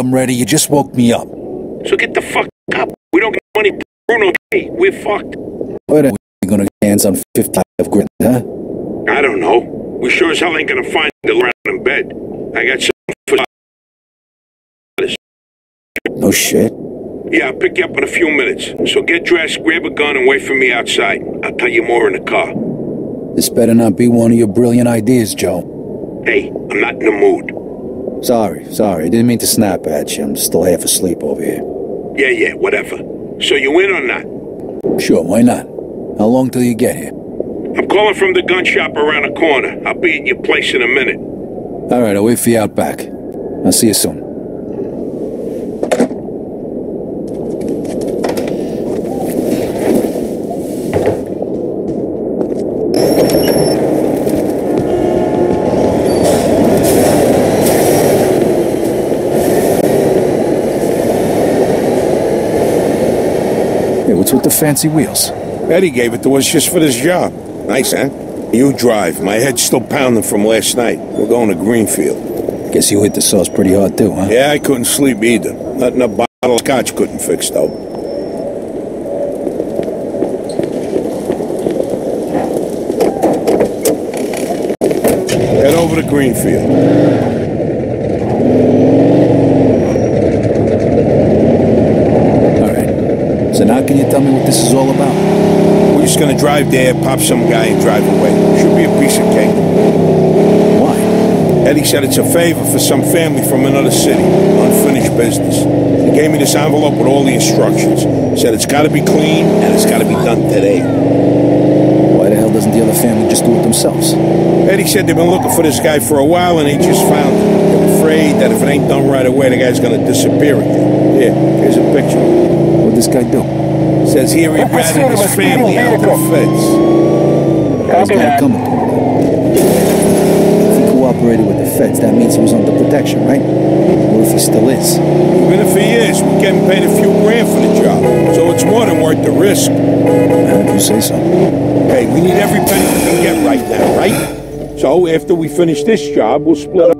I'm ready. You just woke me up. So get the fuck up. We don't get money to Bruno. Hey, we're fucked. What are we gonna get hands on 55 grand, huh? I don't know. We sure as hell ain't gonna find the around in bed. I got something for this. No shit. Yeah, I'll pick you up in a few minutes. So get dressed, grab a gun, and wait for me outside. I'll tell you more in the car. This better not be one of your brilliant ideas, Joe. Hey, I'm not in the mood. Sorry. Didn't mean to snap at you. I'm still half asleep over here. Yeah, whatever. So you in or not? Sure, why not? How long till you get here? I'm calling from the gun shop around the corner. I'll be at your place in a minute. All right, I'll wait for you out back. I'll see you soon. What's with the fancy wheels? Eddie gave it to us just for this job. Nice, huh? You drive. My head's still pounding from last night. We're going to Greenfield. Guess you hit the sauce pretty hard too, huh? Yeah, I couldn't sleep either. Nothing a bottle of scotch couldn't fix, though. Head over to Greenfield. So now can you tell me what this is all about? We're just gonna drive there, pop some guy, and drive away. Should be a piece of cake. Why? Eddie said it's a favor for some family from another city. Unfinished business. He gave me this envelope with all the instructions. Said it's gotta be clean, and it's gotta be done today. Why the hell doesn't the other family just do it themselves? Eddie said they've been looking for this guy for a while, and they just found him. They're afraid that if it ain't done right away, the guy's gonna disappear again. Here, here's a picture. What'd this guy do? Says here he ratted his family out to the feds. He's got it coming to him. If he cooperated with the feds, that means he was under protection, right? What if he still is? Even if he is, we're getting paid a few grand for the job. So it's more than worth the risk. If you say so. Hey, we need every penny we can get right now, right? So after we finish this job, we'll split up.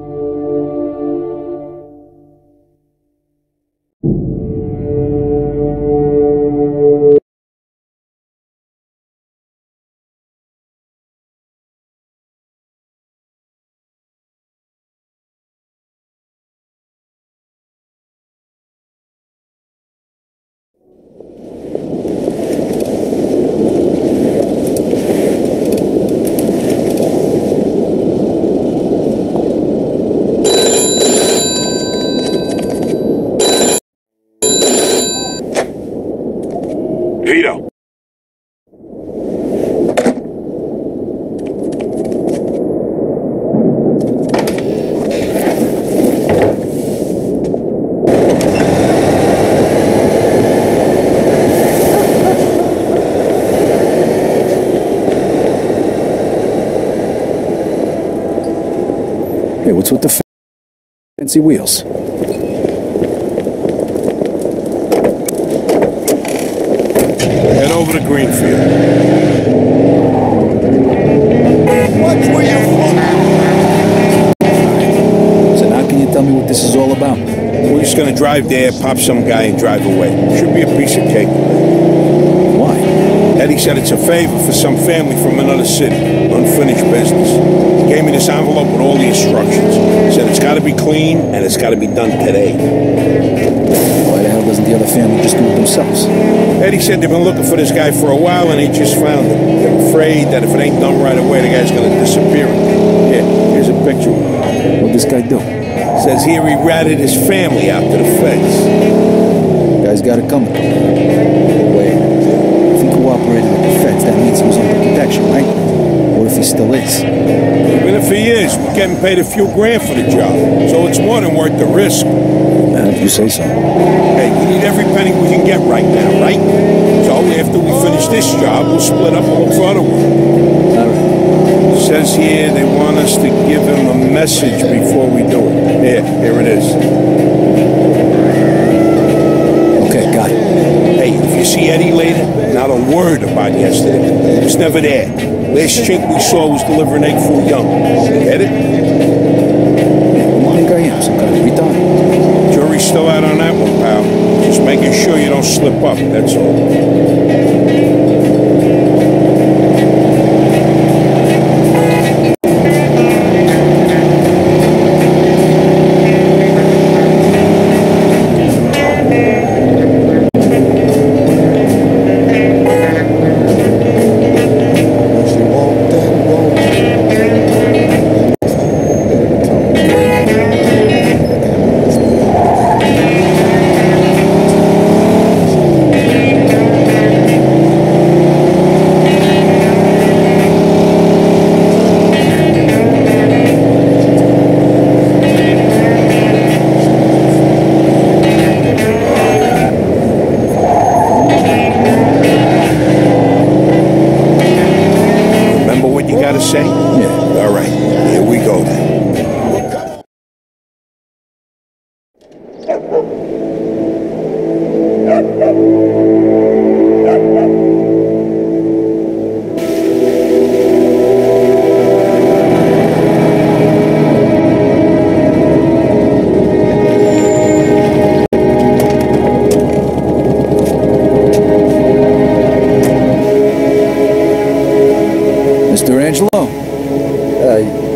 Vito. Hey, what's with the fancy wheels? Head over to Greenfield. Watch where you're So now can you tell me what this is all about? We're just gonna drive there, pop some guy, and drive away. Should be a piece of cake. Why? Eddie said it's a favor for some family from another city. Unfinished business. He gave me this envelope with all the instructions. Said it's gotta be clean, and it's gotta be done today. Why the hell doesn't the other family just do it themselves? Eddie said they've been looking for this guy for a while, and they just found him. They're afraid that if it ain't done right away, the guy's gonna disappear again. Here, here's a picture. What'd this guy do? Says here he ratted his family out to the feds. Guy's got it coming. Wait, if he cooperated with the feds, that means he was under protection, right? What if he still is? Even if he is, we're getting paid a few grand for the job. So it's more than worth the risk. If you say so. Hey, we need every penny we can get right now, right? So after we finish this job, we'll split up and look for other work. All right. Says here they want us to give him a message before we do it. Here it is. Okay, got it. Hey, if you see Eddie later, not a word about yesterday. He was never there. Last chink we saw was delivering egg foo young. Get it? What do you think I am? Some kind of retard? Jury jury's still out on that one, pal. Just making sure you don't slip up, that's all. Say? Yeah. All right, here we go then. Mr. Angelo?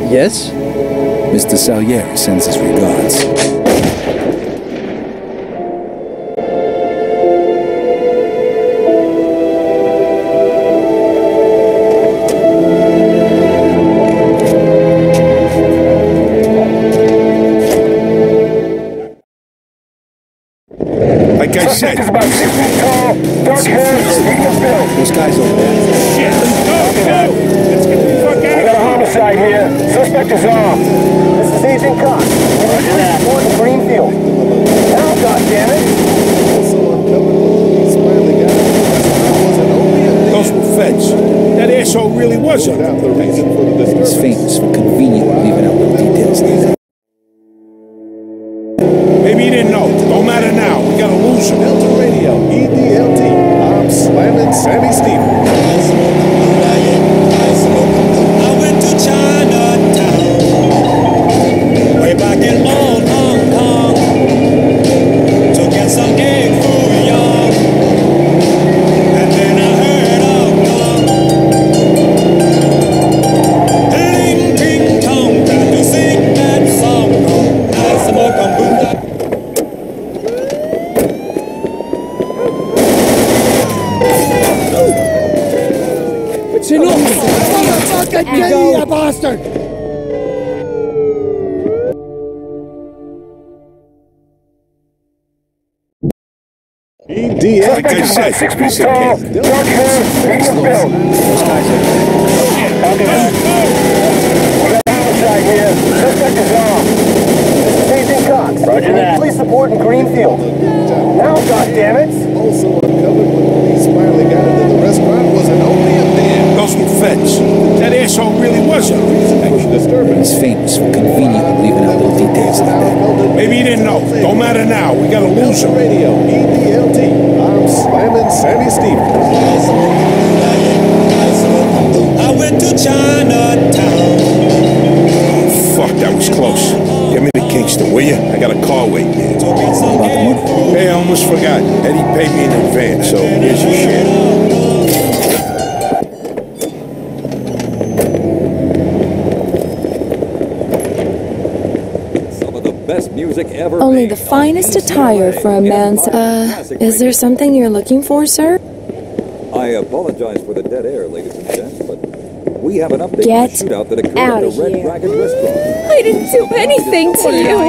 Yes? Mr. Salieri sends his regards. Like I said, About 6 feet tall, dark hair, medium build. Those guys over there. shit, let's go! Let's get the fuck I out got a of here! homicide here. Suspect is armed. This is Agent Cox. Roger that. Morton Greenfield. Now, goddammit. Those were feds. That asshole really was under protection. He's famous for conveniently leaving out little details like that. Maybe you didn't know. Don't matter now. We gotta lose him. Delta Radio, EDLT. I'm slamming Sammy Stevens. I went to Chinatown, way back in old Hong Kong, to get some egg foo young, and then I heard a gong. Ding, ding, dong, time to sing that song. I smoke a Buddha. You bastard! EDLT. Like I said, 6 feet tall, dark hair, medium build. Those guys over there. Copy that. We got a homicide here. Suspect is armed. This is Agent Cox. Roger that. Police support in Greenfield. Now, goddammit. Also uncovered when police finally got into the restaurant was an opium den. Those were feds. That asshole really was under protection. Disturbance. He's famous for conveniently leaving out little details like that. Maybe you didn't know. Don't matter now. We gotta lose Delta him. Radio, EDLT. I'm slamming Sammy Stevens. I went to Chinatown. Fuck, that was close. Get me to Kingston, will you? I got a car waiting here. To get some About the money? Hey, I almost forgot. Eddie paid me in advance, so here's your share. Best music ever Only made the finest on attire for a man's... is there something you're looking for, sir? I apologize for the dead air, ladies and gents, but we have an update Get on the shootout that occurred out at of the Red here. Dragon restaurant. I didn't do anything to you. I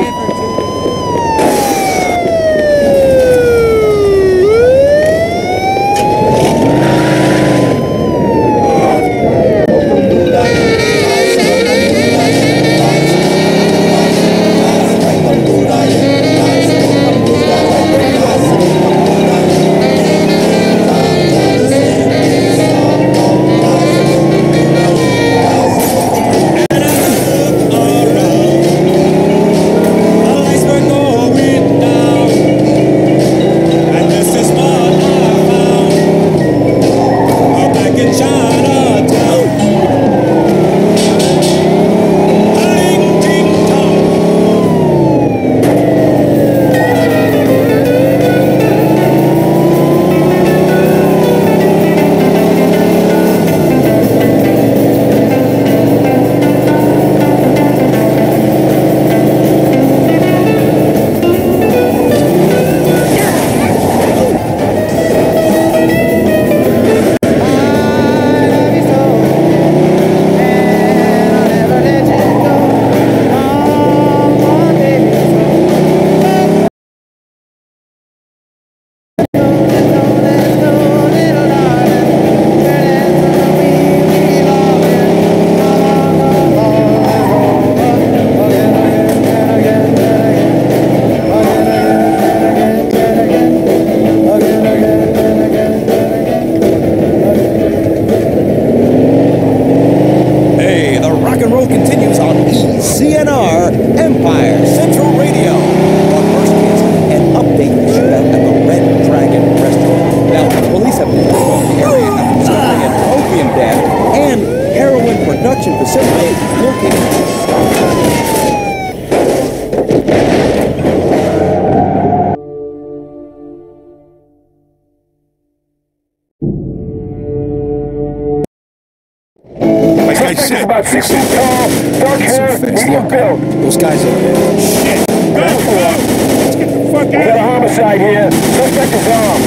I said. About 6 feet tall, dark hair, medium build. Those guys over there. Shit! Go! Let's get the fuck We got a out of homicide here. Suspect is armed.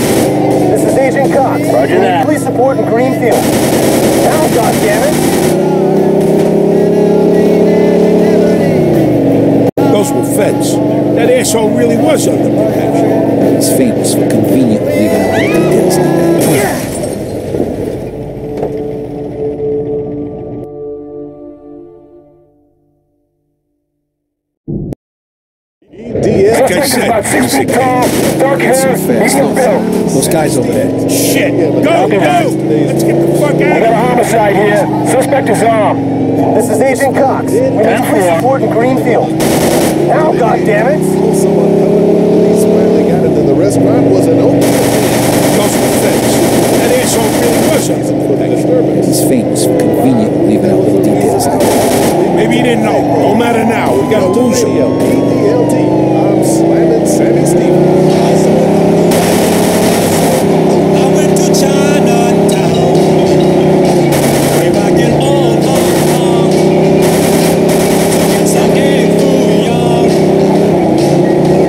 This is Agent Cox. Roger that. Police support in Greenfield. Now, goddammit. Those were feds. That asshole really was under protection. He's famous for conveniently leaving out the details like that. Like I said, About 6 feet tall, dark hair, medium build. Those guys over there. shit! Go! Let's get the fuck We out got a of homicide here. Suspect is armed. This is Agent Cox. We need police support in Greenfield. Now, goddammit. Someone coming when the police finally got into the restaurant was an open here. Those were feds. That asshole really was under protection. He's famous for conveniently leaving out the details like that. Maybe you didn't know. Don't matter now. We gotta lose him. EDLT. I'm slamming Sammy Stevens. I went to Chinatown, way back in old Hong Kong, to get some egg foo young,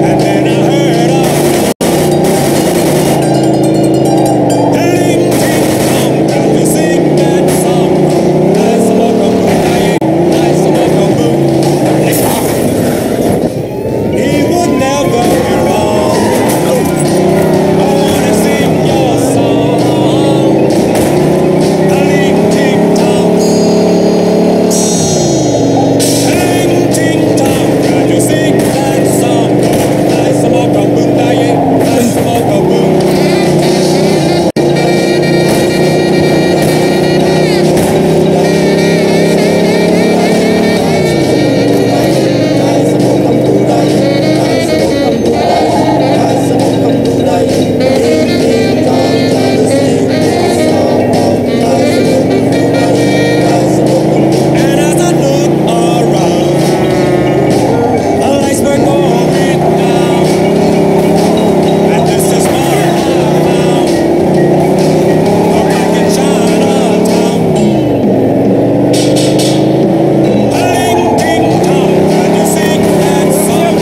and then I heard a ding ding dong. Can you sing that song? Nice smoke a boom, nice smoke a boom. He would never be wrong. I wanna sing your song. Ding ding dong. Ding ding dong. Can you sing that song? Nice smoke a boom, nice smoke a boom. And as I look around, the lights were going down, and this is what I found. I'm back in Chinatown. Ding ding dong, can you sing that song?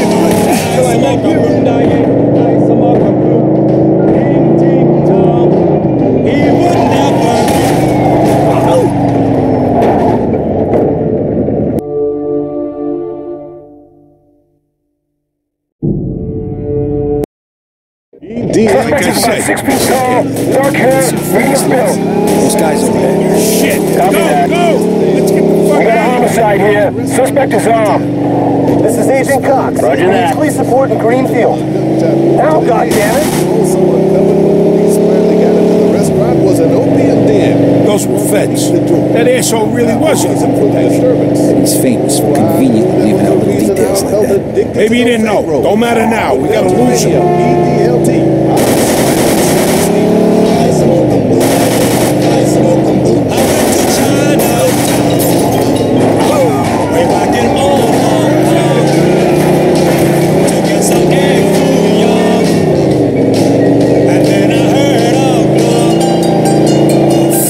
Nice smoke a boom, nice smoke a boom. Ding ding dong, he would never be. Suspect is about 6 feet tall, dark hair, medium build. Those guys over there. Shit! Copy that. Go! Let's get the We fuck got a out of here. homicide here. Suspect is armed. This is Agent Cox. Roger that. Police support in Greenfield. Now, goddammit. Someone coming when the police finally got into the restaurant was an opium den. Those were feds. That asshole really was under protection. He's famous for conveniently leaving out the details like that. Maybe you didn't know. Don't matter now. We gotta lose him. EDLT. I went to Chinatown, way back in old Hong Kong, to get some egg foo young, and then I heard a gong.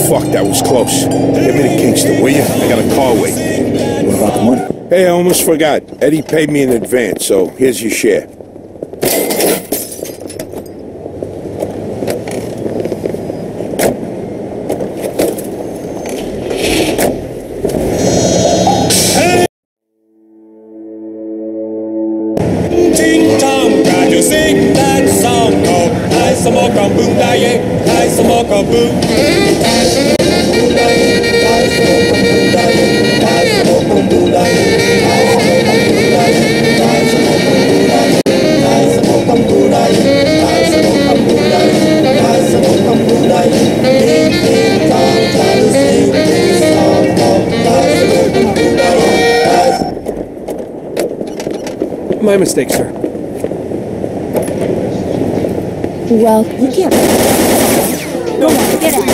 Fuck, that was close. Give me the Kingston, will you? I got a car waiting. What about the money? Hey, I almost forgot. Eddie paid me in advance, so here's your share. Ding dong, can you sing that song? Oh, nice smoke a boom, nice smoke a boom. My mistake, sir. Well, you can't. Go on, get out.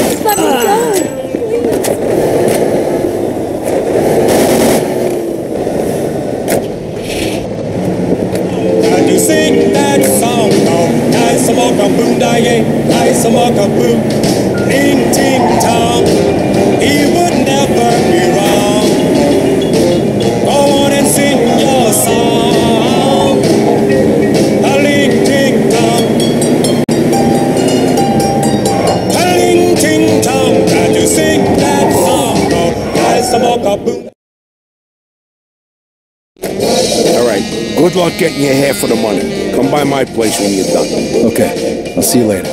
Just let me go. Can you sing that song? Oh, nice smoke a boom, nice smoke a boom. Ding ding dong, he would never not getting you half of the money. Come by my place when you're done. Okay, I'll see you later.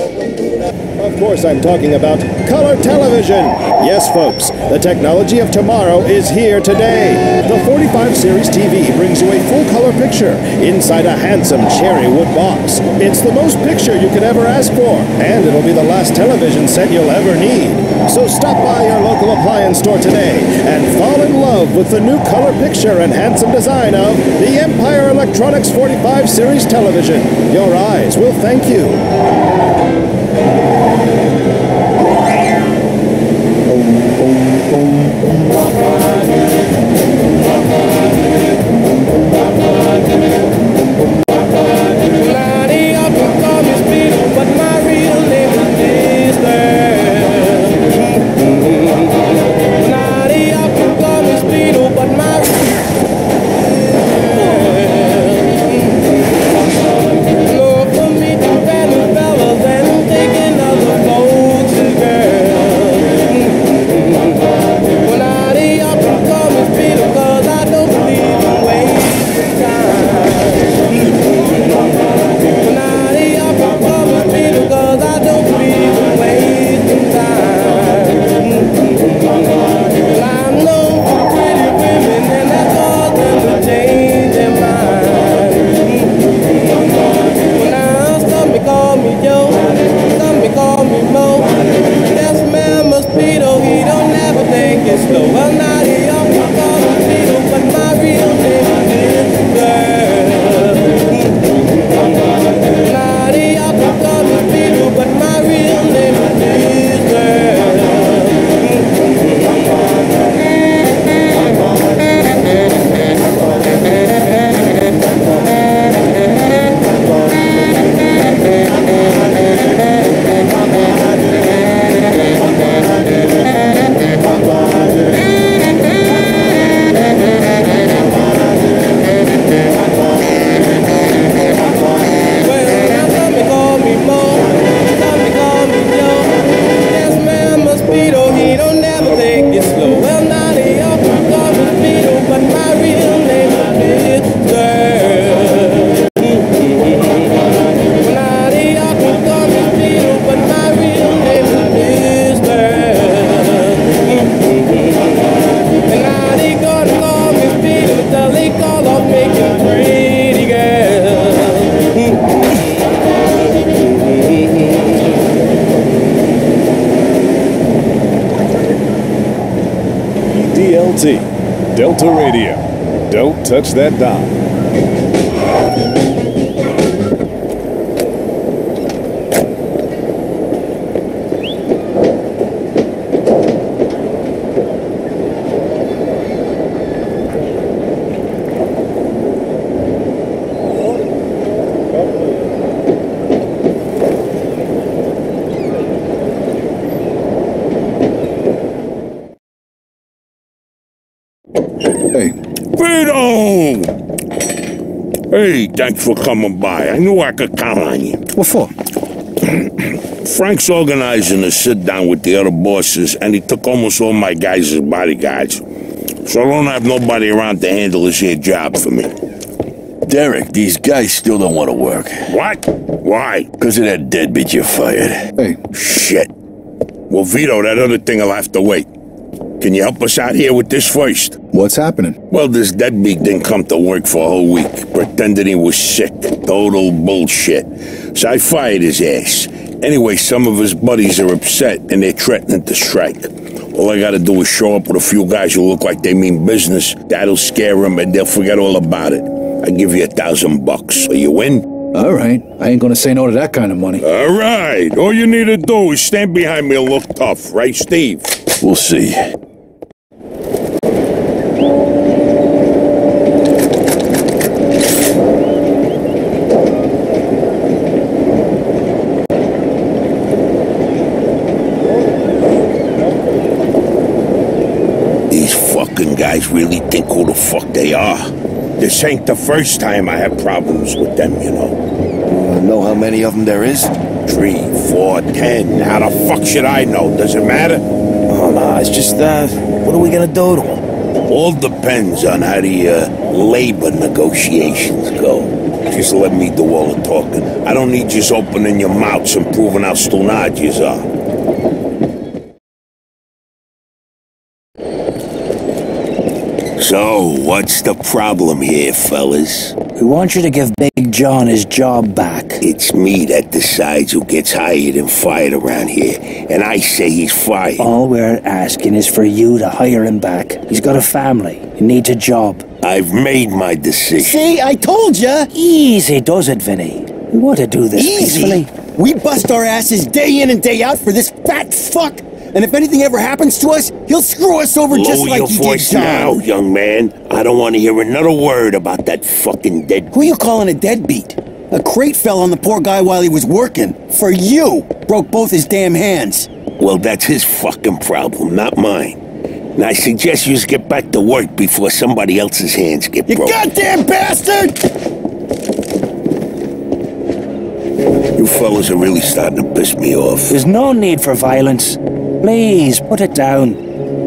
Of course, I'm talking about color television. Yes, folks, the technology of tomorrow is here today. The 45 Series TV brings you a full-color picture inside a handsome cherry wood box. It's the most picture you could ever ask for, and it'll be the last television set you'll ever need. So stop by your local appliance store today and fall in love with the new color picture and handsome design of the Empire Electronics 45 Series television. Your eyes will thank you. Delta Radio. Don't touch that dial. Hey, thanks for coming by. I knew I could count on you. What for? Frank's organizing a sit-down with the other bosses, and he took almost all my guys as bodyguards. So I don't have nobody around to handle this here job for me. Derek, these guys still don't want to work. What? Why? Because of that deadbeat you fired. Hey. Shit. Well, Vito, that other thing will have to wait. Can you help us out here with this first? What's happening? Well, this deadbeat didn't come to work for a whole week, pretending he was sick. Total bullshit. So I fired his ass. Anyway, some of his buddies are upset, and they're threatening to strike. All I gotta do is show up with a few guys who look like they mean business. That'll scare them, and they'll forget all about it. I give you $1,000. Are you in? All right. I ain't gonna say no to that kind of money. All right. All you need to do is stand behind me and look tough, right, Steve? We'll see. Guys really think who the fuck they are. This ain't the first time I have problems with them, you know. Know how many of them there is? 3, 4, 10. How the fuck should I know? Does it matter? Oh, no, it's just, what are we gonna do to them? All depends on how the labor negotiations go. Just let me do all the talking. I don't need you opening your mouths and proving how stonard you are. So, what's the problem here, fellas? We want you to give Big John his job back. It's me that decides who gets hired and fired around here, and I say he's fired. All we're asking is for you to hire him back. He's got a family. He needs a job. I've made my decision. See, I told ya! Easy does it, Vinny. We want to do this Easy? peacefully. We bust our asses day in and day out for this fat fuck! And if anything ever happens to us, he'll screw us over just like he did voice John. now, young man. I don't want to hear another word about that fucking deadbeat. Who you calling a deadbeat? A crate fell on the poor guy while he was working. For you! Broke both his damn hands. Well, that's his fucking problem, not mine. And I suggest you just get back to work before somebody else's hands get broken. You goddamn bastard! You fellas are really starting to piss me off. There's no need for violence. Please, put it down.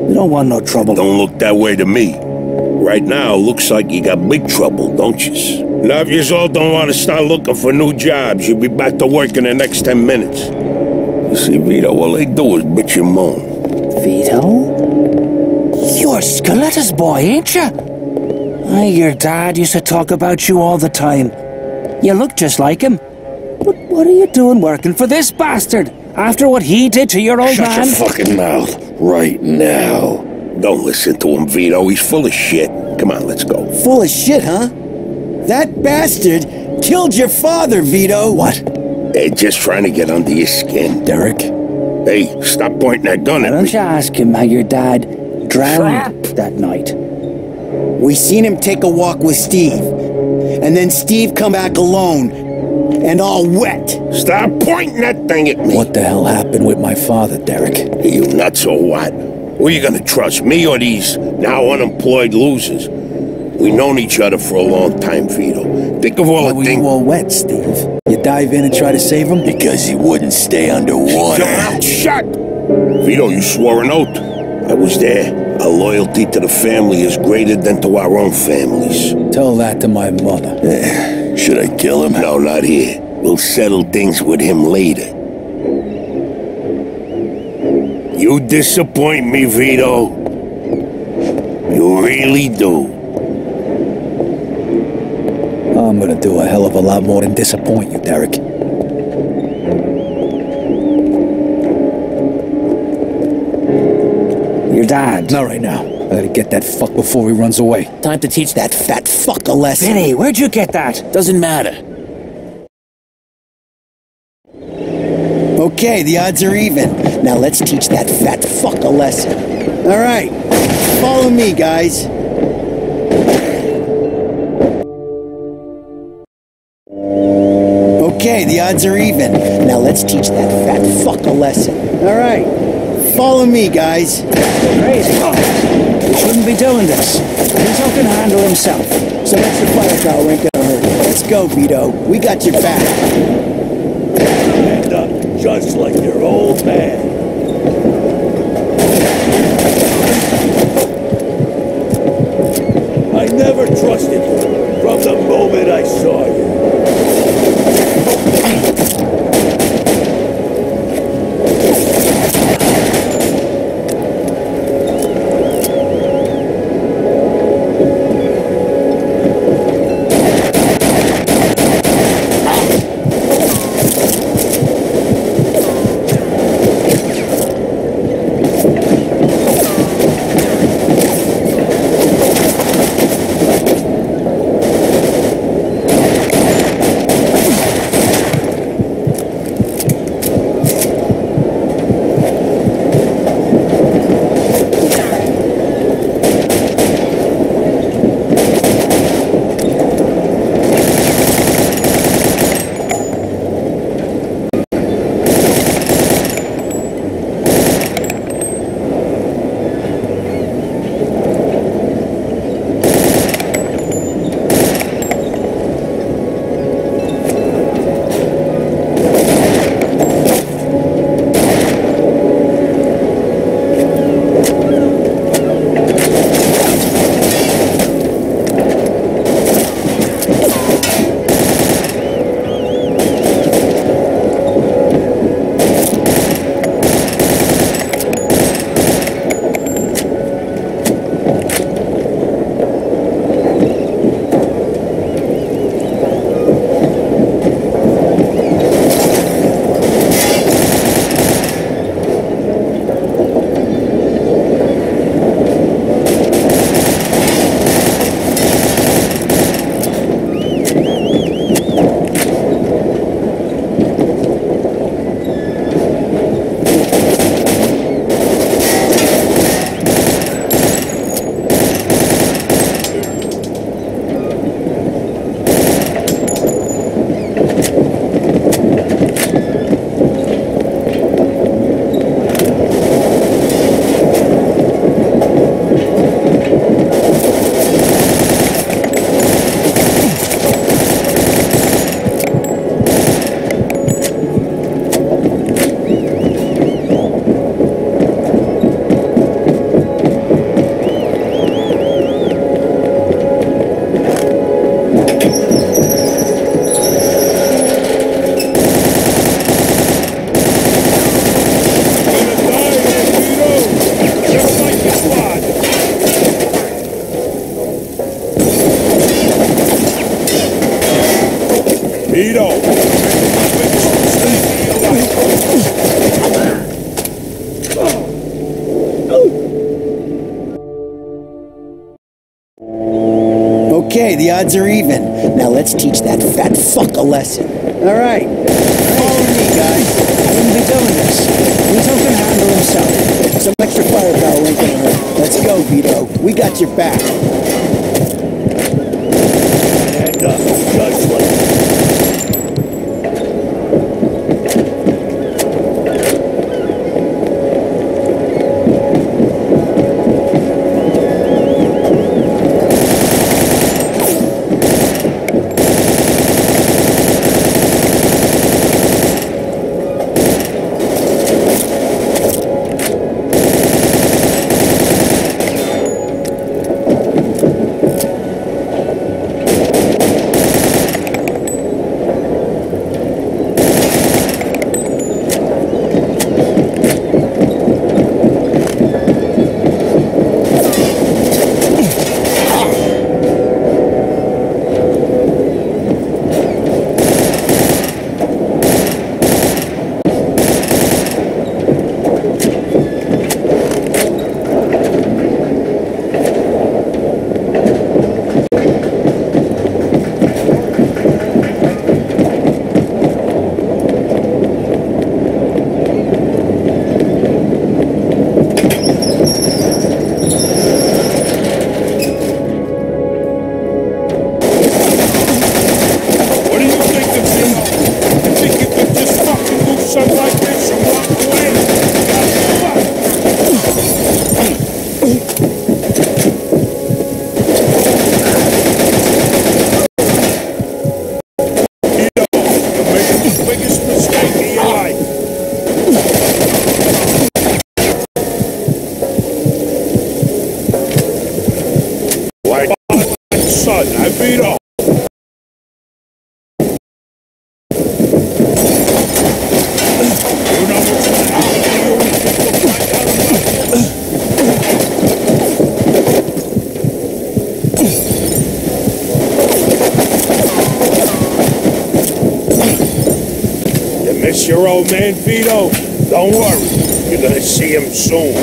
We don't want no trouble. Don't look that way to me. Right now, looks like you got big trouble, don't yous? Now, if yous all don't want to start looking for new jobs, you'll be back to work in the next 10 minutes. You see, Vito, all they do is bitch and moan. Vito? You're Scoletta's boy, ain't you? Your dad used to talk about you all the time. You look just like him. But what are you doing working for this bastard? After what he did to your old man? Shut your fucking mouth right now. Don't listen to him, Vito. He's full of shit. Come on, let's go. Full of shit, huh? That bastard killed your father, Vito. What? They're just trying to get under your skin. Derek? Hey, stop pointing that gun Why at don't me. you ask him how your dad drowned that night? We seen him take a walk with Steve. And then Steve come back alone. And all wet. Stop pointing that thing at me. What the hell happened with my father, Derek? You nuts or what? Who are you gonna trust, me or these now unemployed losers? We've known each other for a long time, Vito. Think of all the things... Why were you all wet, Steve? You dive in and try to save him? Because he wouldn't stay underwater. Your mouth shut! Vito, you swore an oath. I was there. Our loyalty to the family is greater than to our own families. Tell that to my mother. Should I kill him? No, not here. We'll settle things with him later. You disappoint me, Vito. You really do. I'm gonna do a hell of a lot more than disappoint you, Derek. Your dad. Not right now. I gotta get that fuck before he runs away. Time to teach that fat fuck a lesson. Vinny, where'd you get that? Doesn't matter. Okay, the odds are even. Now let's teach that fat fuck a lesson. All right, follow me, guys. Okay, the odds are even. Now let's teach that fat fuck a lesson. All right, follow me, guys. Crazy. He shouldn't be doing this. Vito can handle himself. Some extra firepower ain't gonna hurt. Let's go, Vito. We got your back. Stand up, just like your old man. I never trusted you from the moment I saw you. odds are even. Now let's teach that fat fuck a lesson. All right. Follow me, guys. Wouldn't be doing this. Vito can handle himself. Some extra firepower ain't gonna hurt. Let's go, Vito. We got your back. And just like son, I beat off. You know what's gonna happen to you when people find out about this? You miss your old man, Vito? Don't worry, you're gonna see him soon.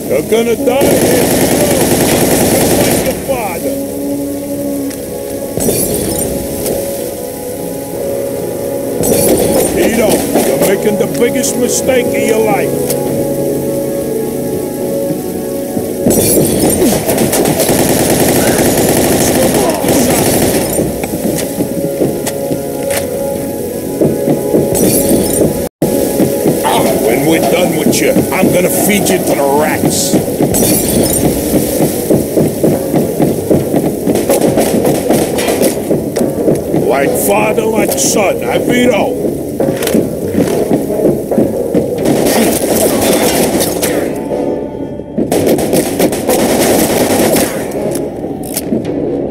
You're gonna die here, Vito, just like your father. Vito, you're making the biggest mistake of your life. When we're done with you, I'm gonna feed you to the rats. Like father, like son, I Vito.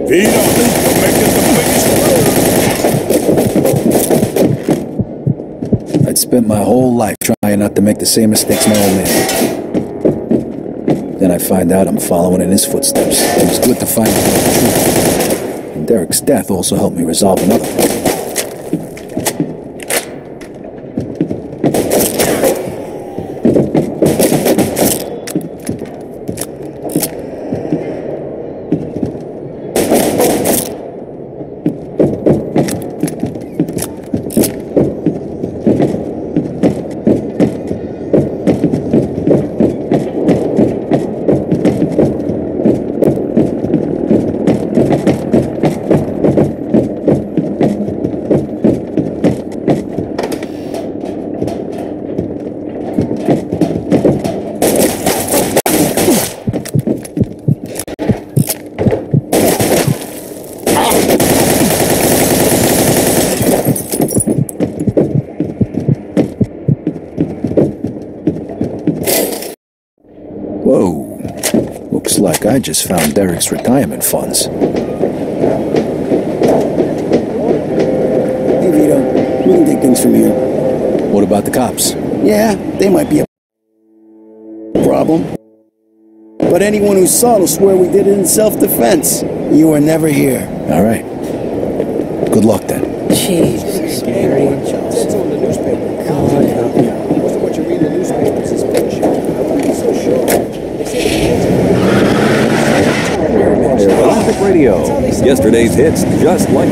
Vito, you're making the biggest. I'd spent my whole life trying not to make the same mistakes my old man did. Then I find out I'm following in his footsteps. It was good to find out the truth. And Derek's death also helped me resolve another one. Whoa. Looks like I just found Derek's retirement funds. Hey, Vito. We can take things from here. What about the cops? Yeah, they might be a problem. But anyone who saw it will swear we did it in self-defense. You were never here. All right. Good luck, then. Jesus, Mary. That's on the newspaper. God help you. Most of what you read in the newspapers. Radio. Yesterday's hits just like...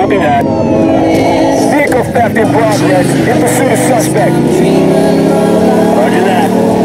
Copy that. Vehicle theft in progress. In pursuit of suspect. Roger that.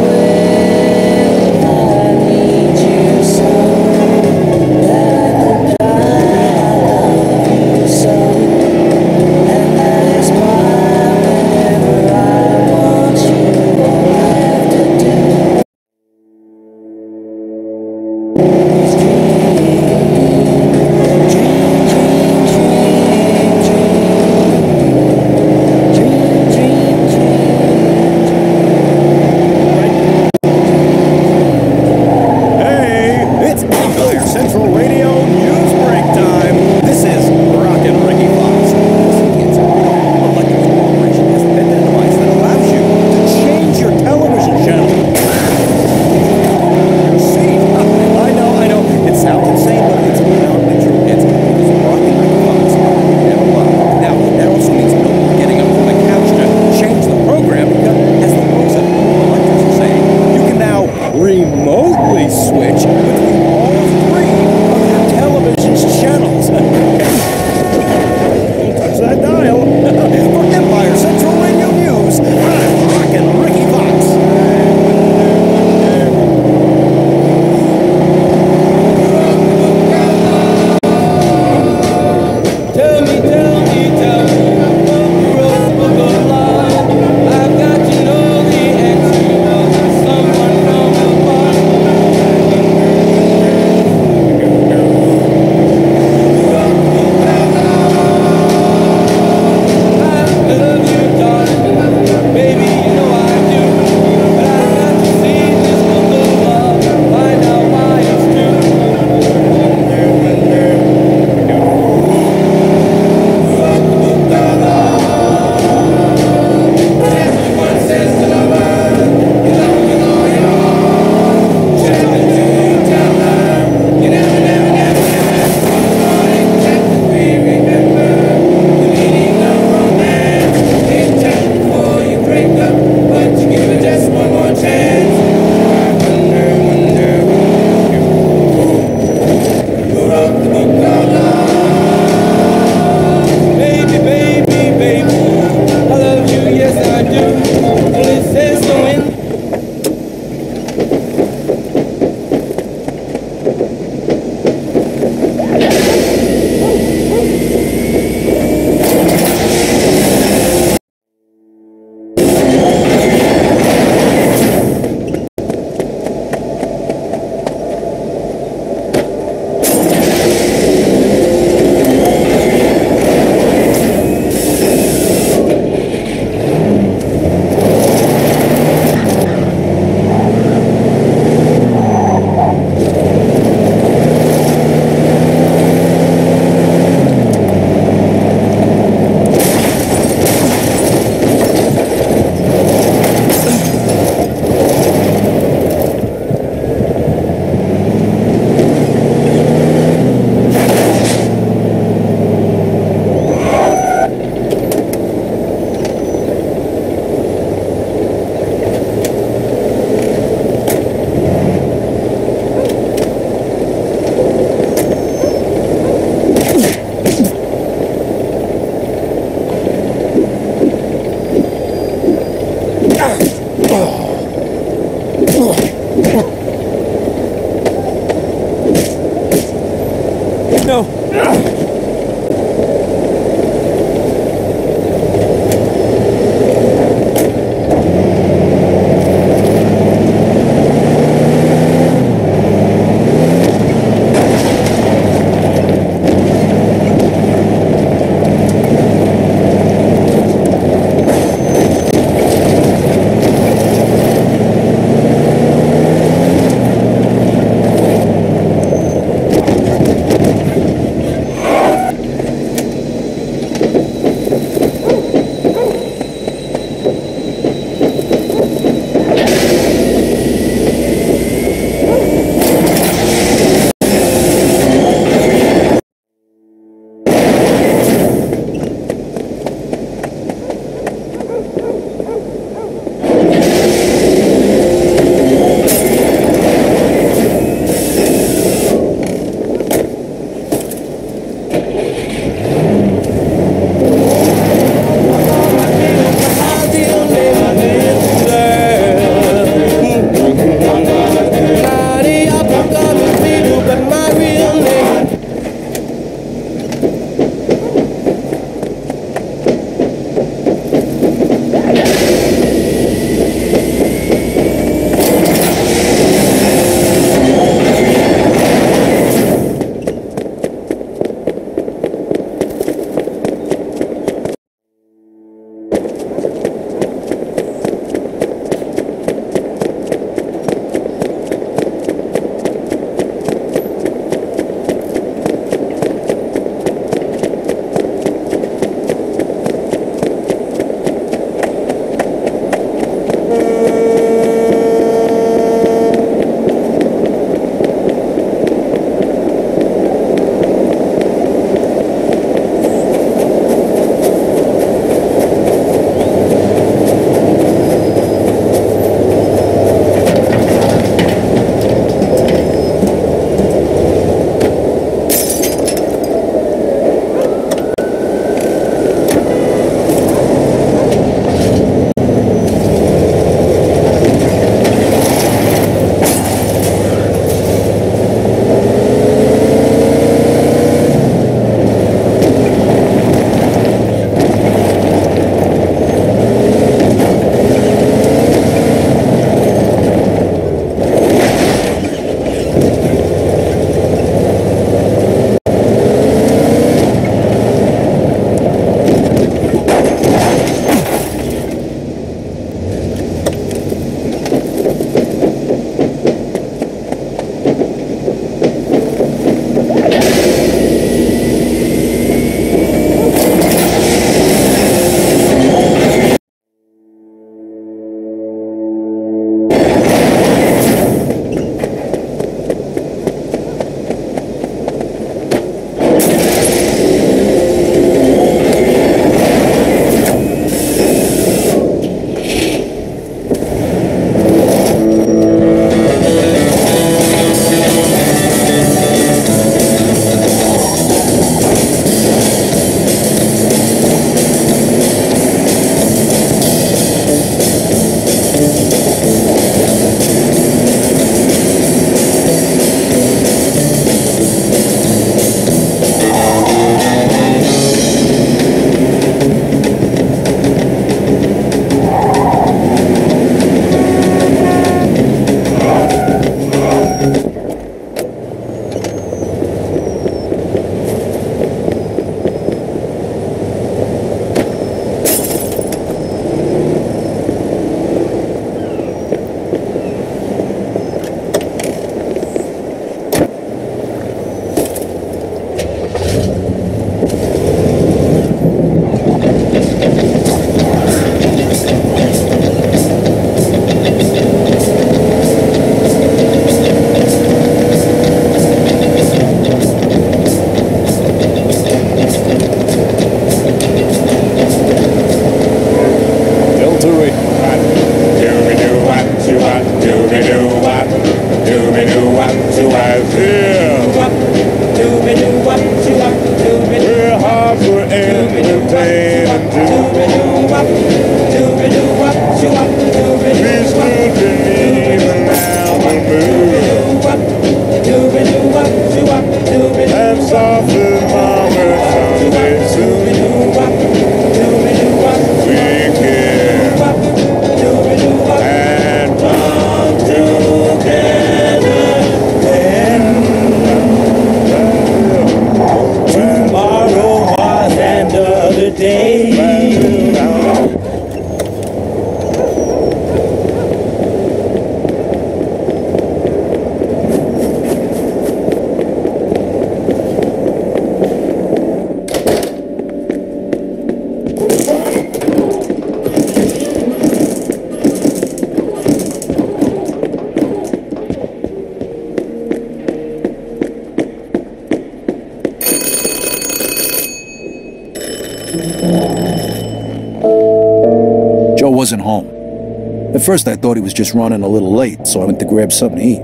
At first I thought he was just running a little late, so I went to grab something to eat.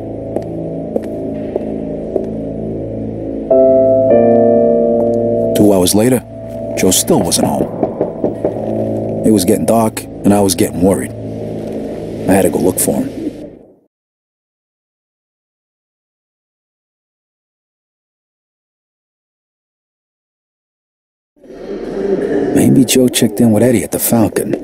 2 hours later, Joe still wasn't home. It was getting dark, and I was getting worried. I had to go look for him. Maybe Joe checked in with Eddie at the Falcon.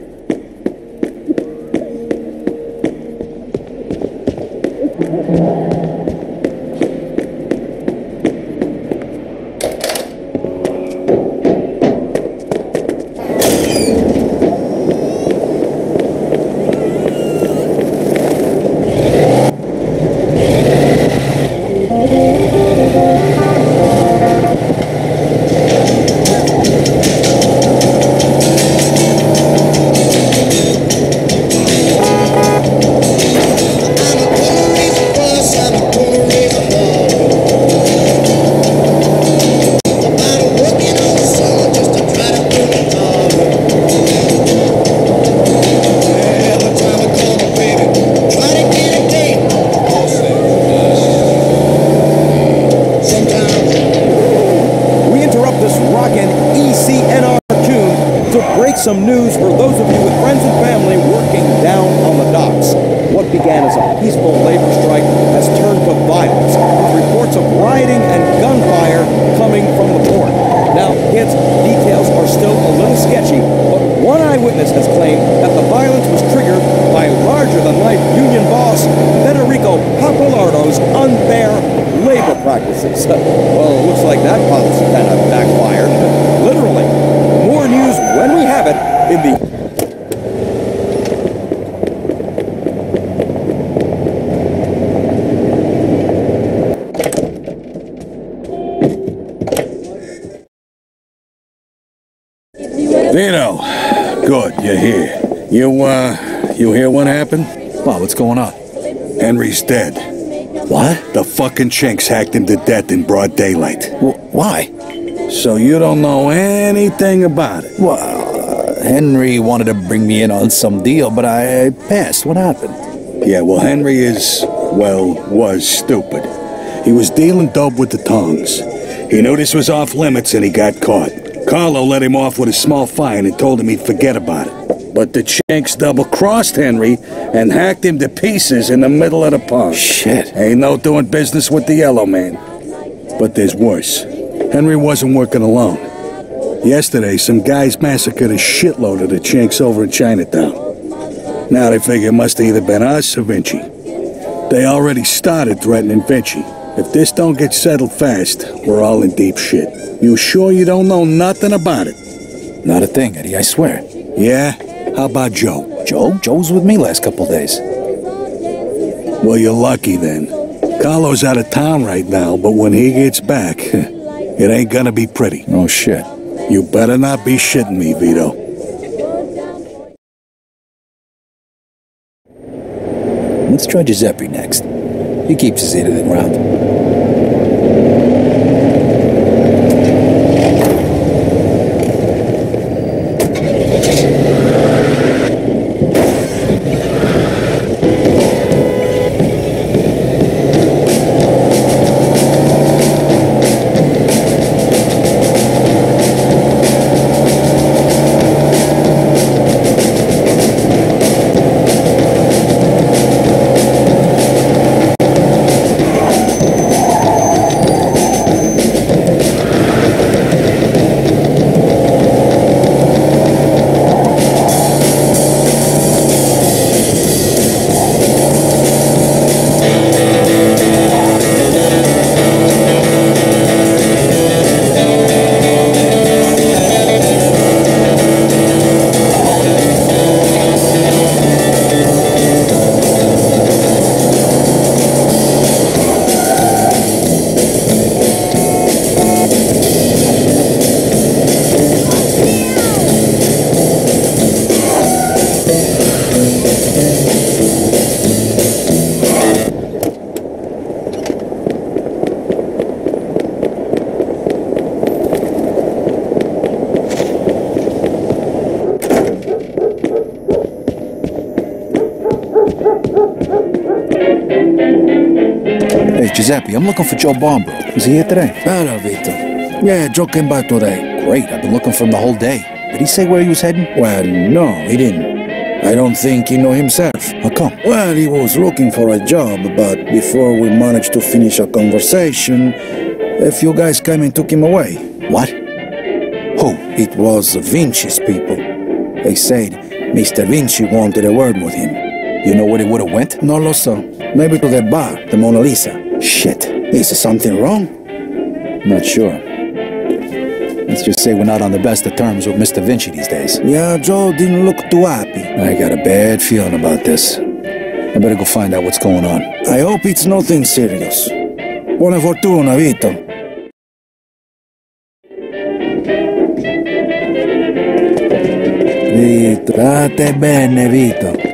Some news for those of you with friends and family working down on the docks. What began as a peaceful labor strike has turned to violence, with reports of rioting and gunfire coming from the port. Now, kids, details are still a little sketchy, but one eyewitness has claimed that the violence was triggered by larger-than-life union boss Federico Papalardo's unfair labor practices. Well, it looks like that policy kind of backfired. Literally. More news when we have it in the... Vito, good, you're here. You hear what happened? Wow, what's going on? Henry's dead. What? The fucking chinks hacked him to death in broad daylight. Why? So you don't know anything about it? Well, Henry wanted to bring me in on some deal, but I passed. What happened? Yeah, well, Henry was stupid. He was dealing dope with the tongs. He knew this was off limits and he got caught. Carlo let him off with a small fine and told him he'd forget about it. But the chinks double-crossed Henry and hacked him to pieces in the middle of the pond. Shit. Ain't no doing business with the yellow man. But there's worse. Henry wasn't working alone. Yesterday, some guys massacred a shitload of the chinks over in Chinatown. Now they figure it must have either been us or Vinci. They already started threatening Vinci. If this don't get settled fast, we're all in deep shit. You sure you don't know nothing about it? Not a thing, Eddie, I swear. Yeah? How about Joe? Joe? Joe's with me last couple days. Well, you're lucky then. Carlo's out of town right now, but when he gets back, it ain't gonna be pretty. Oh, shit. You better not be shitting me, Vito. Let's try Giuseppe next. He keeps his ear to the ground. Hey, Giuseppe, I'm looking for Joe Barbaro. Is he here today? Hello, Vito. Yeah, Joe came by today. Great, I've been looking for him the whole day. Did he say where he was heading? Well, no, he didn't. I don't think he know himself. How come? Well, he was looking for a job, but before we managed to finish a conversation, a few guys came and took him away. What? Who? It was Vinci's people. They said Mr. Vinci wanted a word with him. You know where he would have went? No lo so. Maybe to the bar, the Mona Lisa. Shit. Is there something wrong? Not sure. Let's just say we're not on the best of terms with Mr. Vinci these days. Yeah, Joe didn't look too happy. I got a bad feeling about this. I better go find out what's going on. I hope it's nothing serious. Buona fortuna, Vito. Vito, state bene, Vito.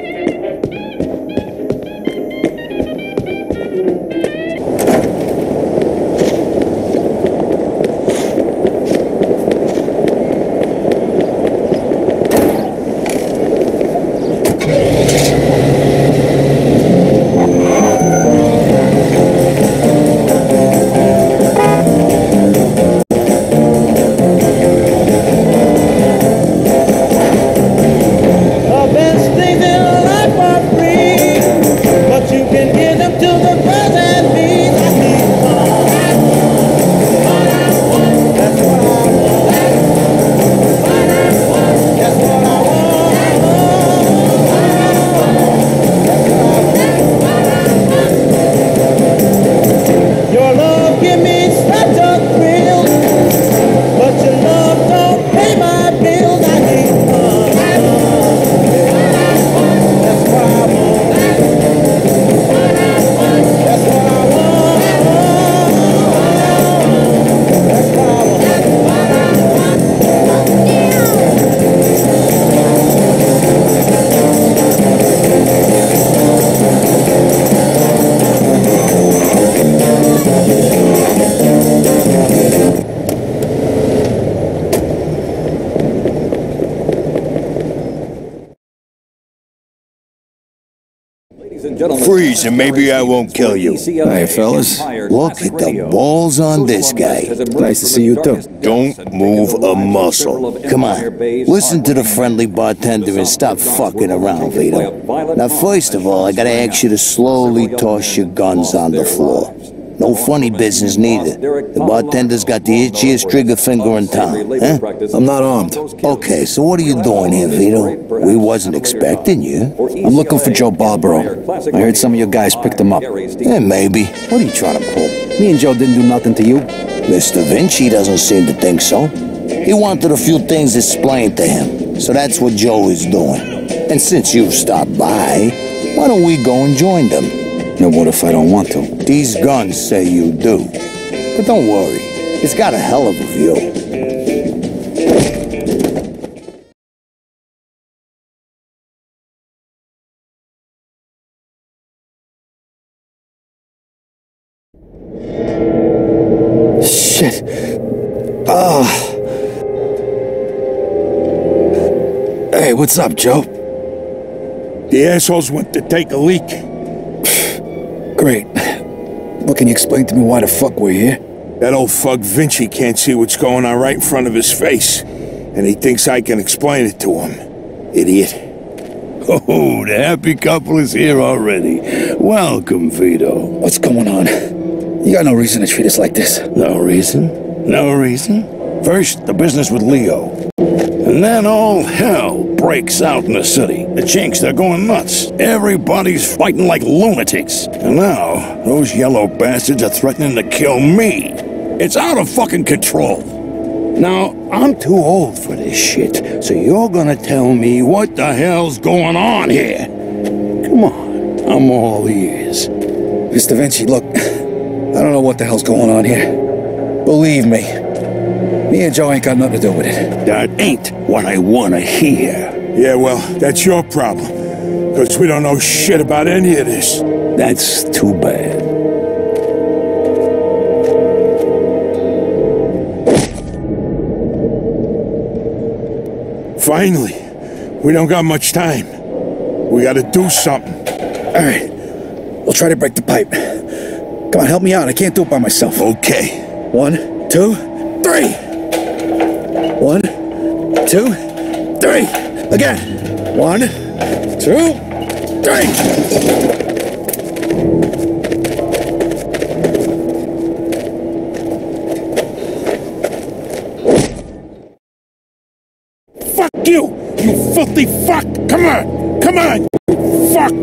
Freeze and maybe I won't kill you. Hey, fellas. Look at the balls on this guy. Nice to see you, too. Don't move a muscle. Come on, listen to the friendly bartender and stop fucking around, Vito. Now, first of all, I gotta ask you to slowly toss your guns on the floor. No funny business, neither. The bartender's got the itchiest trigger finger in town, huh? I'm not armed. Okay, so what are you doing here, Vito? We wasn't expecting you. I'm looking for Joe Barbaro. I heard some of your guys picked him up. Yeah, maybe. What are you trying to pull? Me and Joe didn't do nothing to you. Mr. Vinci doesn't seem to think so. He wanted a few things explained to him, so that's what Joe is doing. And since you've stopped by, why don't we go and join them? Now what if I don't want to? These guns say you do. But don't worry, it's got a hell of a view. Shit. Hey, what's up, Joe? The assholes went to take a leak. Great. Well, can you explain to me why the fuck we're here? That old fuck Vinci can't see what's going on right in front of his face, and he thinks I can explain it to him. Idiot. Oh, the happy couple is here already. Welcome, Vito. What's going on? You got no reason to treat us like this. No reason? No reason? First, the business with Leo. And then all hell breaks out in the city. The Chinks, they're going nuts. Everybody's fighting like lunatics. And now, those yellow bastards are threatening to kill me. It's out of fucking control. Now, I'm too old for this shit, so you're gonna tell me what the hell's going on here. Come on, I'm all ears. Mr. Vinci, look, I don't know what the hell's going on here. Believe me, me and Joe ain't got nothing to do with it. That ain't what I wanna hear. Yeah, well, that's your problem. Because we don't know shit about any of this. That's too bad. Finally, we don't got much time. We gotta do something. All right. We'll try to break the pipe. Come on, help me out. I can't do it by myself. Okay. 1, 2, 3. 1, 2, 3. Again. 1, 2, 3. Fuck you! You filthy fuck! Come on! Come on! You fuck!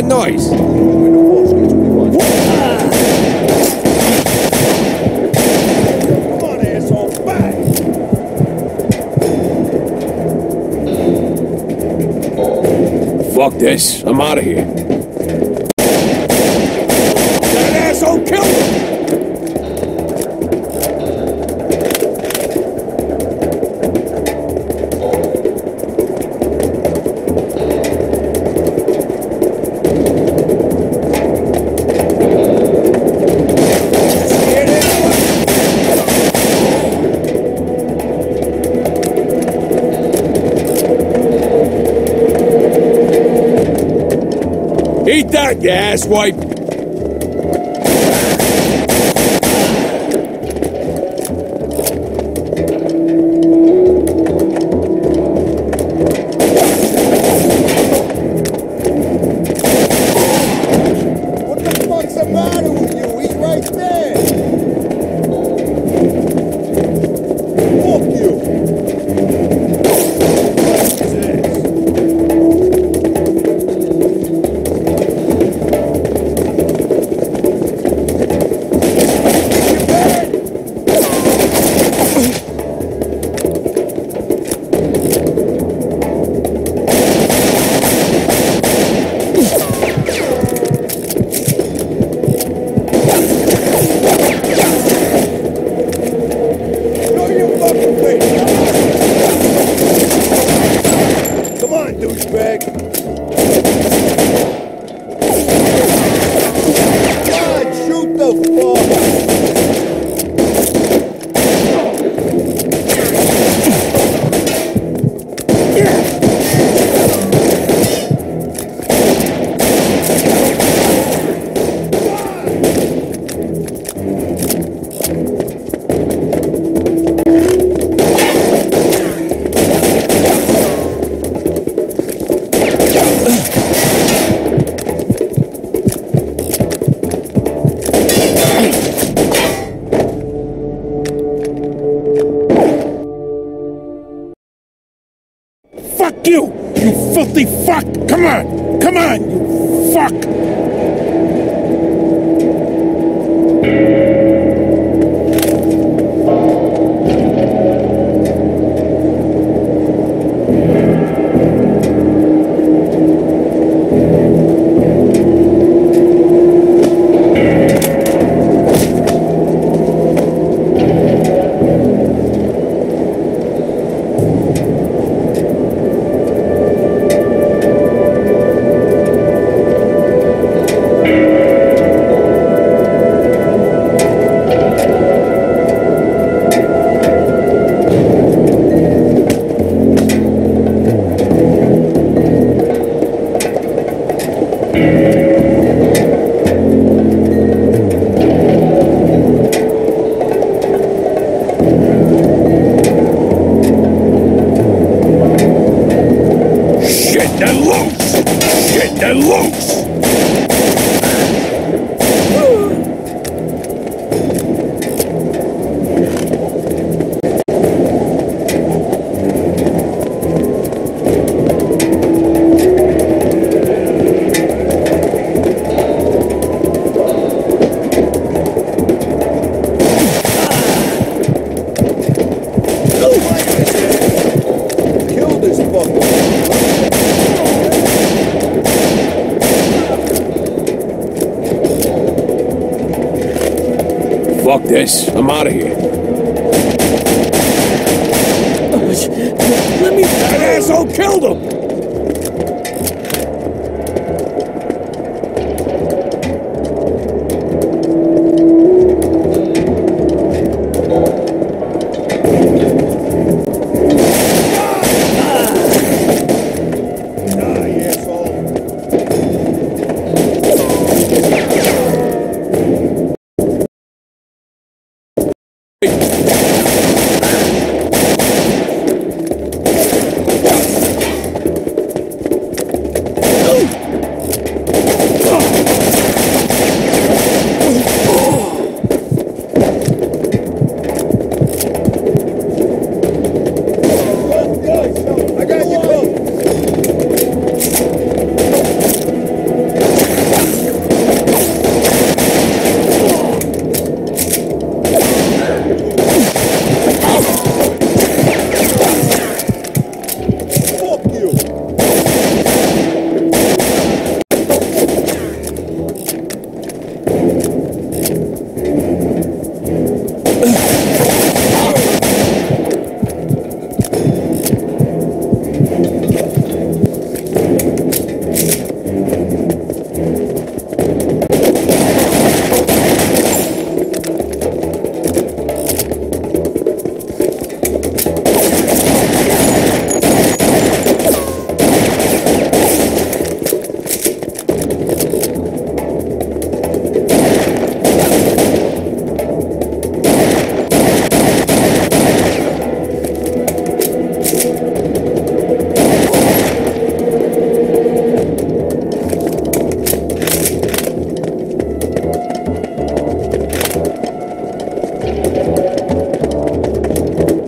Noise. Fuck this. I'm out of here. That asshole killed him! Eat that, you asswipe! What the fuck's the matter with you? He's right there! Fuck you! Fuck you! You filthy fuck! Come on! Come on! You fuck! Then loose! Shit, then loose! Fuck this. I'm out of here. Let me... That asshole killed him!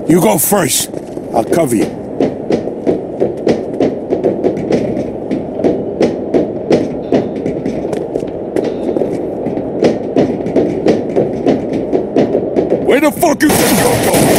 You go first. I'll cover you. Where the fuck you think you're going?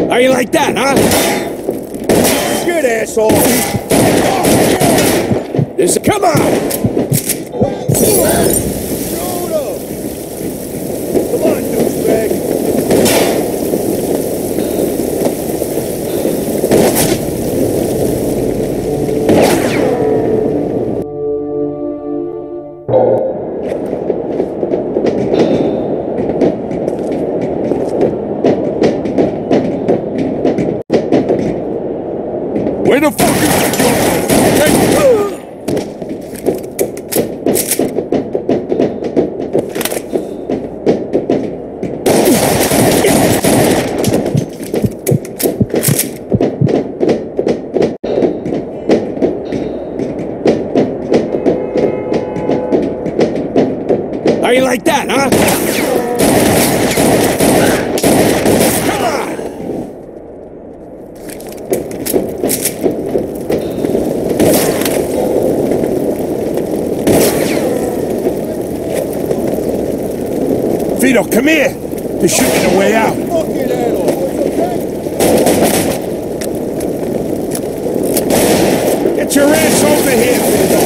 How you like that, huh? Shit, asshole! This, come on! Come on, douchebag! Where the fuck is How you like that, huh? Come on! Vito, come here! There should be a way out. Get your ass over here, Vito!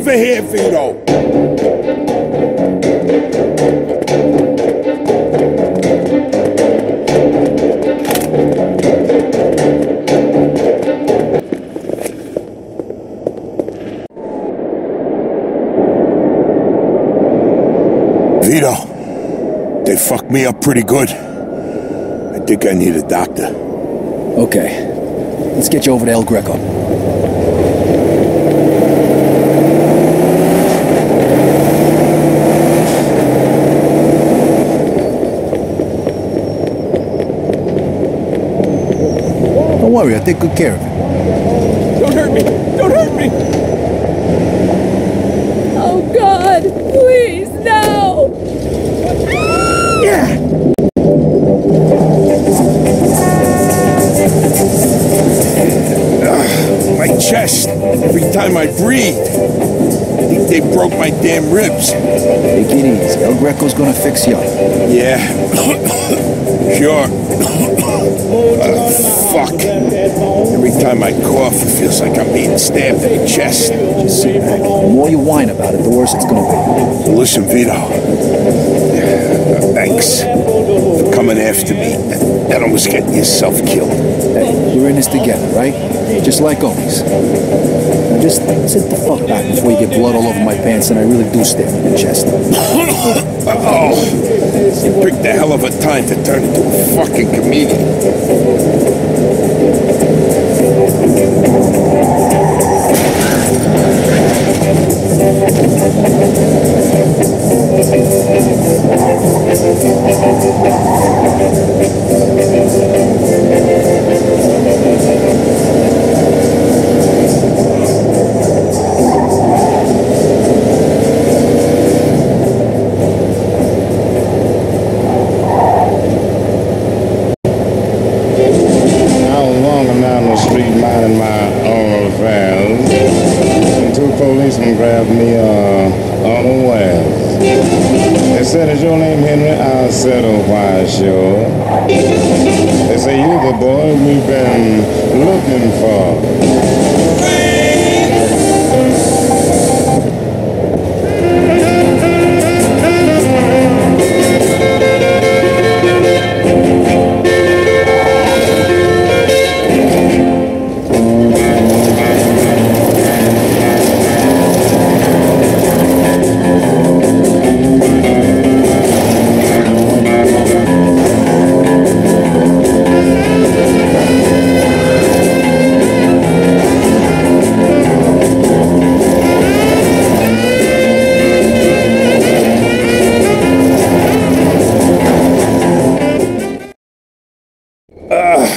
over here, Vito. Vito, they fucked me up pretty good. I think I need a doctor. Okay. Let's get you over to El Greco. Don't worry, I take good care of it. Don't hurt me! Don't hurt me! Oh, God! Please, no! Yeah! My chest, every time I breathe. I think they broke my damn ribs. Take it easy. El Greco's gonna fix you up. Yeah. Sure. Fuck. Every time I cough, it feels like I'm being stabbed in the chest. Just sit back. The more you whine about it, the worse it's gonna be. Listen, Vito. Thanks for coming after me and almost getting yourself killed. Hey, we're in this together, right? Just like always. Now just sit the fuck back before you get blood all over my pants and I really do stab you in the chest. Oh, you picked a hell of a time to turn into a fucking comedian. Policeman grabbed me unaware. They said, "Is your name Henry?" I said, "Oh, why, sure." They say, "You're the boy we've been looking for."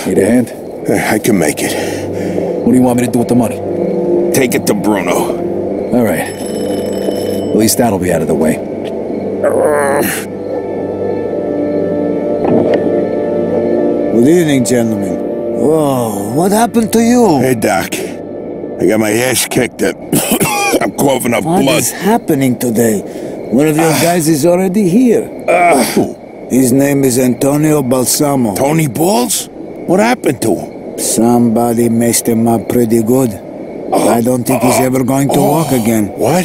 Need a hand? I can make it. What do you want me to do with the money? Take it to Bruno. All right. At least that'll be out of the way. Good evening, gentlemen. Whoa, what happened to you? Hey, Doc. I got my ass kicked up. I'm coughing up blood. What is happening today? One of your guys is already here. His name is Antonio Balsamo. Tony Balls? What happened to him? Somebody messed him up pretty good. I don't think he's ever going to walk again. What?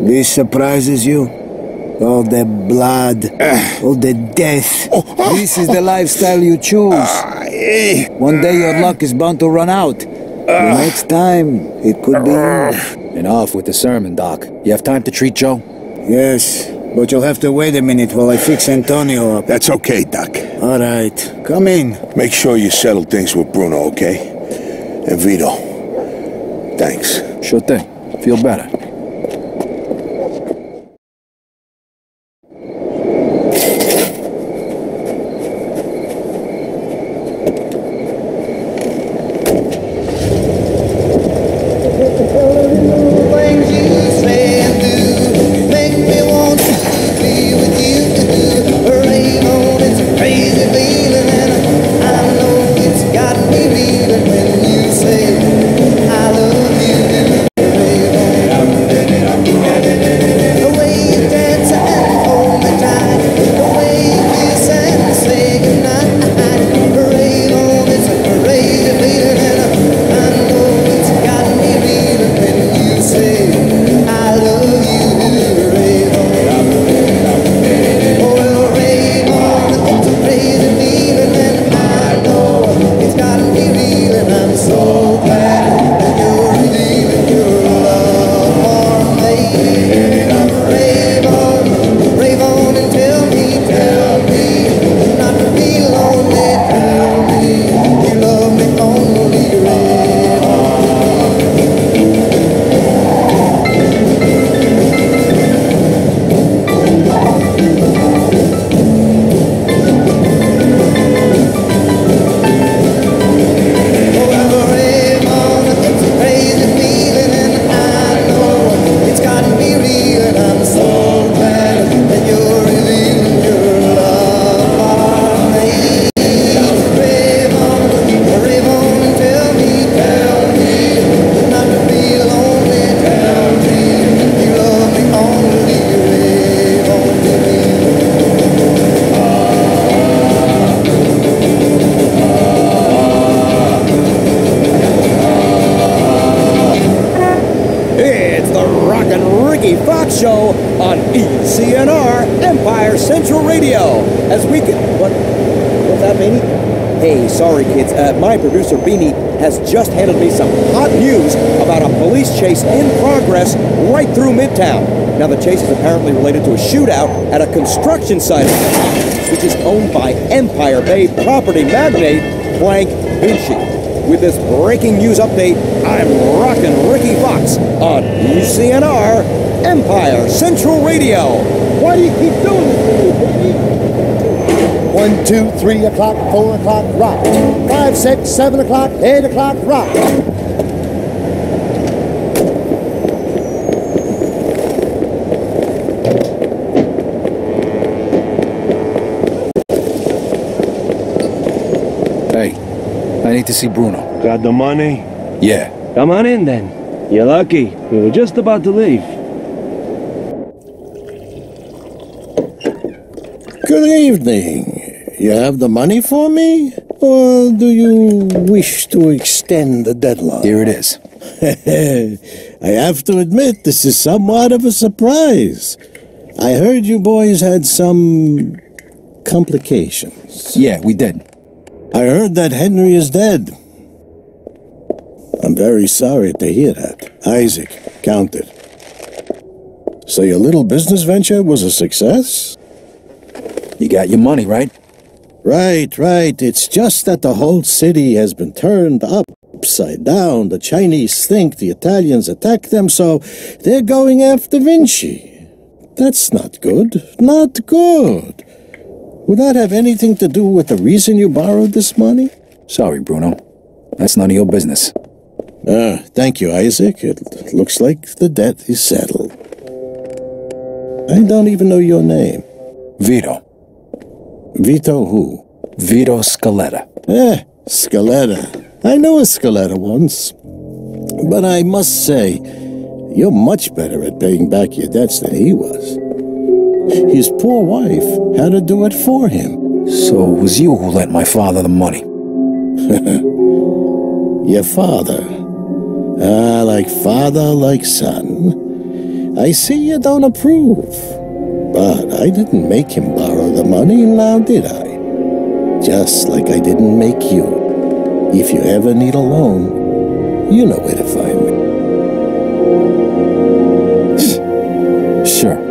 This surprises you? All the blood, all the death. This is the lifestyle you choose. One day your luck is bound to run out. The next time, it could be you. Enough with the sermon, Doc. You have time to treat Joe? Yes, but you'll have to wait a minute while I fix Antonio up. That's okay, Doc. All right, come in. Make sure you settle things with Bruno, okay? And Vito, thanks. Sure thing. Feel better. It's the Rockin' Ricky Fox Show on ECNR Empire Central Radio. As we can... What's that, Beanie? Hey, sorry, kids. My producer, Beanie, has just handed me some hot news about a police chase in progress right through Midtown. Now, the chase is apparently related to a shootout at a construction site, which is owned by Empire Bay property magnate Frank Vinci. With this breaking news update, I'm Rockin' Ricky Fox on ECNR Empire Central Radio. Why do you keep doing this to me, baby? 1, 2, 3 o'clock, 4 o'clock, rock. 5, 6, 7 o'clock, 8 o'clock, rock. Hey, I need to see Bruno. Got the money? Yeah. Come on in then. You're lucky. We were just about to leave. Good evening. You have the money for me? Or do you wish to extend the deadline? Here it is. I have to admit, this is somewhat of a surprise. I heard you boys had some complications. Yeah, we did. I heard that Henry is dead. I'm very sorry to hear that. Isaac, count it. So your little business venture was a success? You got your money, right? Right. It's just that the whole city has been turned upside down. The Chinese think the Italians attacked them, so they're going after Vinci. That's not good. Not good. Would that have anything to do with the reason you borrowed this money? Sorry, Bruno. That's none of your business. Thank you, Isaac. It looks like the debt is settled. I don't even know your name. Vito. Vito who? Vito Scaletta. Scaletta. I knew a Scaletta once. But I must say, you're much better at paying back your debts than he was. His poor wife had to do it for him. So it was you who lent my father the money? Your father? Like father, like son. I see you don't approve. But I didn't make him borrow the money, now did I? Just like I didn't make you. If you ever need a loan, you know where to find me. Sure.